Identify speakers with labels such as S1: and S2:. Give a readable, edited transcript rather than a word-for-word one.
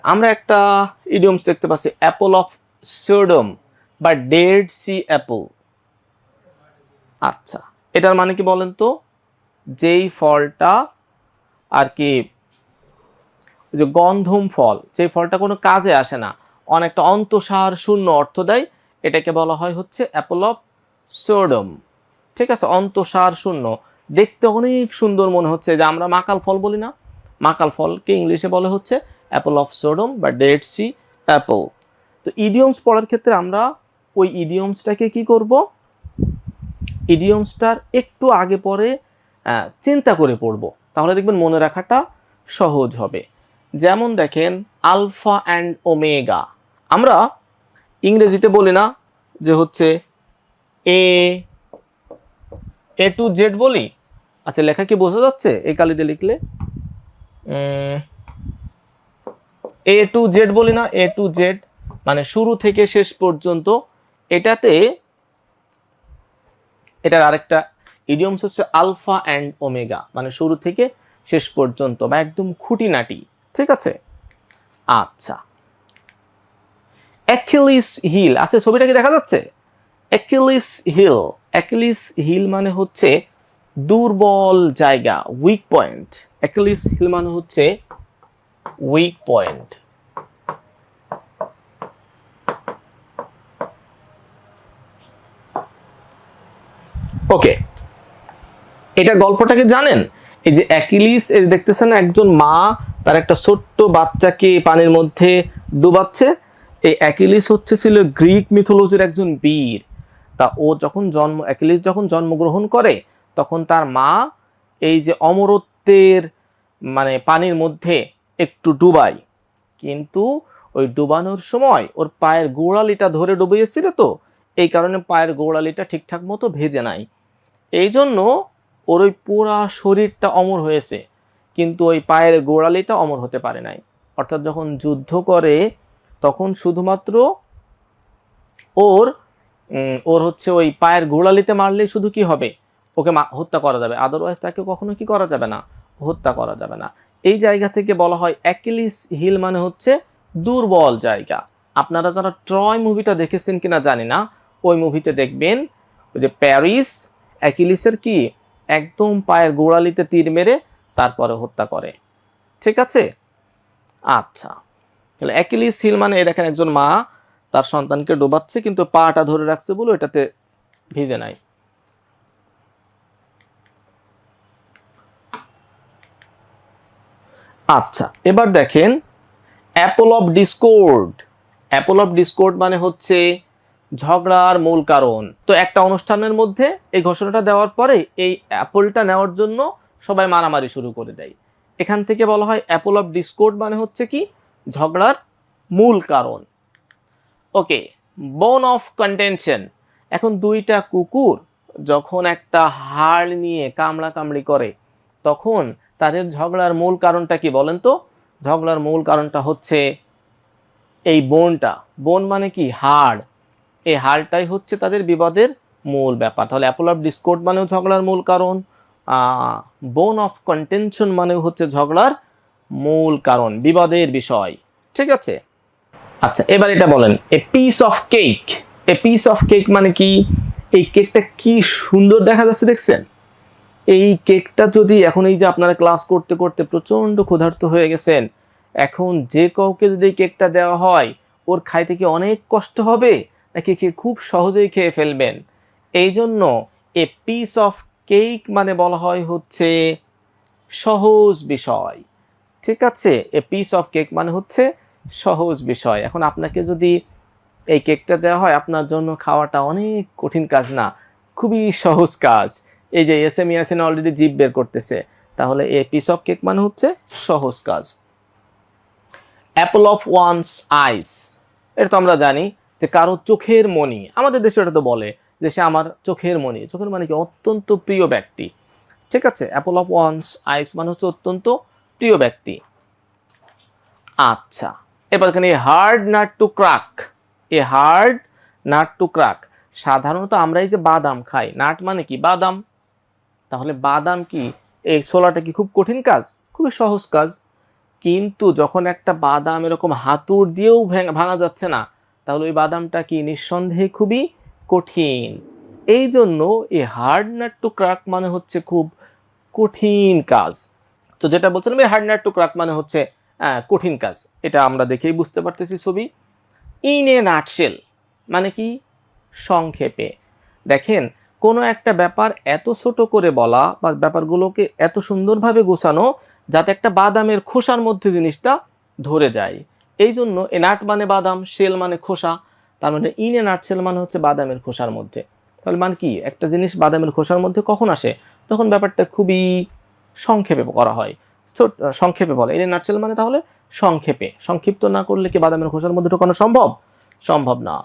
S1: আমরা একটা ইডিয়মস দেখতে পাচ্ছি, অ্যাপল অফ সোডম বা ডেড সি অ্যাপল। আচ্ছা, এটার মানে কি বলেন তো? যেই ফলটা আর কি, যে গন্ধম ফল, যে ফলটা কোনো কাজে আসে না, অনেকটা অন্তঃসার শূন্য অর্থ দেয়, এটাকে বলা হয় হচ্ছে অ্যাপল অফ সোডম। ঠিক আছে, অন্তঃসার শূন্য, দেখতে অনেক সুন্দর মনে হচ্ছে, যে আমরা মাকাল ফল বলি না, মাকাল ফলকে ইংলিশে বলে হচ্ছে অ্যাপল অফ সোডম বা ডেড সি অ্যাপল। তো ইডিয়মস পড়ার ক্ষেত্রে আমরা ওই ইডিয়মসটাকে কি করব, ইডিয়মসটার একটু আগে পরে চিন্তা করে পড়ব, তাহলে দেখবেন মনে রাখাটা সহজ হবে। যেমন দেখেন, আলফা অ্যান্ড ওমেগা, আমরা ইংরেজিতে বলি না যে হচ্ছে এ টু জেড বলি। আচ্ছা, লেখা কি বোঝা যাচ্ছে এই কালিতে লিখলে? এ টু জেড বলি না, এ টু জেড মানে শুরু থেকে শেষ পর্যন্ত। এটাতে এটার আরেকটা ইডিয়মস হচ্ছে আলফা অ্যান্ড ওমেগা, মানে শুরু থেকে শেষ পর্যন্ত বা একদম খুঁটিনাটি। ঠিক আছে, আচ্ছা, অ্যাকিলিস হিল আছে, ছবিটা কি দেখা যাচ্ছে? অ্যাকিলিস হিল, অ্যাকিলিস হিল মানে হচ্ছে দুর্বল জায়গা, উইক পয়েন্ট। অ্যাকিলিস হিল মানে হচ্ছে উইক পয়েন্ট। ওকে, এটা গল্পটাকে জানেন? এই যে অ্যাকিলিস, এই দেখতেছেন একজন মা তার একটা ছোট্ট বাচ্চাকে পানির মধ্যে ডুবাচ্ছে। এই অ্যাকিলিস হচ্ছে ছিল গ্রিক মিথোলজির একজন বীর। তা ও যখন অ্যাকিলিস যখন জন্মগ্রহণ করে, তখন তার মা এই যে অমরত্বের মানে পানির মধ্যে একটু ডুবায়, কিন্তু ওই ডুবানোর সময় ওর পায়ের গোড়ালিটা ধরে ডুবিয়েছিল, তো এই কারণে পায়ের গোড়ালিটা ঠিকঠাক মতো ভেজে নাই। এই জন্য ওর ওই পুরা শরীরটা অমর হয়েছে, কিন্তু ওই পায়ের গোড়ালিটা অমর হতে পারে নাই। অর্থাৎ যখন যুদ্ধ করে, তখন শুধুমাত্র ওর ওর হচ্ছে ওই পায়ের গোড়ালিতে মারলে শুধু কি হবে, ওকে হত্যা করা যাবে, আদারওয়াইজ তাকে কখনো কি করা যাবে না, হত্যা করা যাবে না। এই জায়গা থেকে বলা হয় অ্যাকিলিস হিল মানে হচ্ছে দুর্বল জায়গা। আপনারা যারা ট্রয় মুভিটা দেখেছেন কিনা জানি না, ওই মুভিতে দেখবেন ওই যে প্যারিস অ্যাকিলিসের কি একদম পায়ের গোড়ালিতে তীর মেরে তারপরে হত্যা করে। ঠিক আছে, আচ্ছা, তাহলে অ্যাকিলিস হিল মানে দেখেন একজন মা তার সন্তানকে ডোবাচ্ছে, কিন্তু পাটা ধরে রাখছে বলে এটাতে ভিজে নাই। আচ্ছা, এবার দেখেন Apple of Discord. Apple of Discord মানে হচ্ছে ঝগড়ার মূল কারণ। তো একটা অনুষ্ঠানের মধ্যে এই ঘোষণাটা দেওয়ার পরে এই অ্যাপলটা নেওয়ার জন্য সবাই মারামারি শুরু করে দেয়। এখান থেকে বলা হয় অ্যাপল অফ ডিসকর্ড মানে হচ্ছে কি ঝগড়ার মূল কারণ। ওকে, বোন অফ কন্টেনশন। এখন দুইটা কুকুর যখন একটা হাড় নিয়ে কামড়াকামড়ি করে, তখন তাদের ঝগড়ার মূল কারণটা কি বলেন তো? ঝগড়ার মূল কারণটা হচ্ছে এই বোনটা। বোন মানে কি হাড়, এই হাড়টাই হচ্ছে তাদের বিবাদের মূল ব্যাপার। তাহলে অ্যাপল অফ ডিসকর্ড মানেও ঝগড়ার মূল কারণ, বোন অফ কন্টেনশন মানেও হচ্ছে ঝগড়ার মূল কারণ, বিবাদের বিষয়। ঠিক আছে, আচ্ছা, এবার এটা বলেন, a piece of cake. A piece of cake মানে কি? এই কেকটা কি সুন্দর দেখা যাচ্ছে, দেখছেন? এই কেকটা যদি এখন এই যে আপনারা ক্লাস করতে করতে প্রচন্ড ক্ষুধার্ত হয়ে গেছেন, এখন যে কাউকে যদি এই কেকটা দেওয়া হয়, ওর খাইতে কি অনেক কষ্ট হবে, নাকি খুব সহজেই খেয়ে ফেলবেন? এই জন্য এ পিস অফ কেক মানে বলা হয় হচ্ছে সহজ বিষয়। ঠিক আছে, এ পিস অফ কেক মানে হচ্ছে সহজ বিষয়। এখন আপনাকে যদি এই কেকটা দেওয়া হয়, আপনার জন্য খাওয়াটা অনেক কঠিন কাজ না, খুবই সহজ কাজ। এই যে এস এম ইয়াসিন অলরেডি জিভ বের করতেছে, তাহলে এ পিস অফ কেক মানে হচ্ছে সহজ কাজ। অ্যাপল অফ ওয়ানস আইস, এটা তো আমরা জানি যে কারো চোখের মণি, আমাদের দেশে এটা তো বলে যে সে আমার চোখের মণি। চোখের মণি কি অত্যন্ত প্রিয় ব্যক্তি। ঠিক আছে, অ্যাপল অফ ওয়ানস আইস মানে হচ্ছে অত্যন্ত প্রিয় ব্যক্তি। আচ্ছা, এবার এখানে হার্ড নাট টু ক্রাক। এ হার্ড নাট টু ক্রাক, সাধারণত আমরা এই যে বাদাম খাই, নাট মানে কি বাদাম, তাহলে বাদাম কি এই ছোলাটা কি খুব কঠিন কাজ? খুবই সহজ কাজ। কিন্তু যখন একটা বাদাম এরকম হাতুড় দিয়েও ভাঙা যাচ্ছে না, তাহলে ওই বাদামটা কি নিঃসন্দেহে খুবই কঠিন। এই জন্য এই হার্ড নাট টু ক্র্যাক মানে হচ্ছে খুব কঠিন কাজ। তো যেটা বলছিলাম এই হার্ড নাট টু ক্র্যাক মানে হচ্ছে কঠিন কাজ, এটা আমরা দেখেই বুঝতে পারতেছি ছবি। ইন এ নাটশেল মানে কি, সংক্ষেপে। দেখেন কোনো একটা ব্যাপার এত ছোট করে বলা বা ব্যাপারগুলোকে এত সুন্দরভাবে গোছানো যাতে একটা বাদামের খোসার মধ্যে জিনিসটা ধরে যায়। এই জন্য এ নাট মানে বাদাম, শেল মানে খোসা, তার মানে ইন এ নাটশেল মানে হচ্ছে বাদামের খোসার মধ্যে। তাহলে মানে কি, একটা জিনিস বাদামের খোসার মধ্যে কখন আসে, তখন ব্যাপারটা খুবই সংক্ষেপে করা হয়, সংক্ষেপে বলে। ইন এ নাটশেল মানে তাহলে সংক্ষেপে, সংক্ষিপ্ত না করলে কি বাদামের খোসার মধ্যে ঢোকানো সম্ভব? সম্ভব না।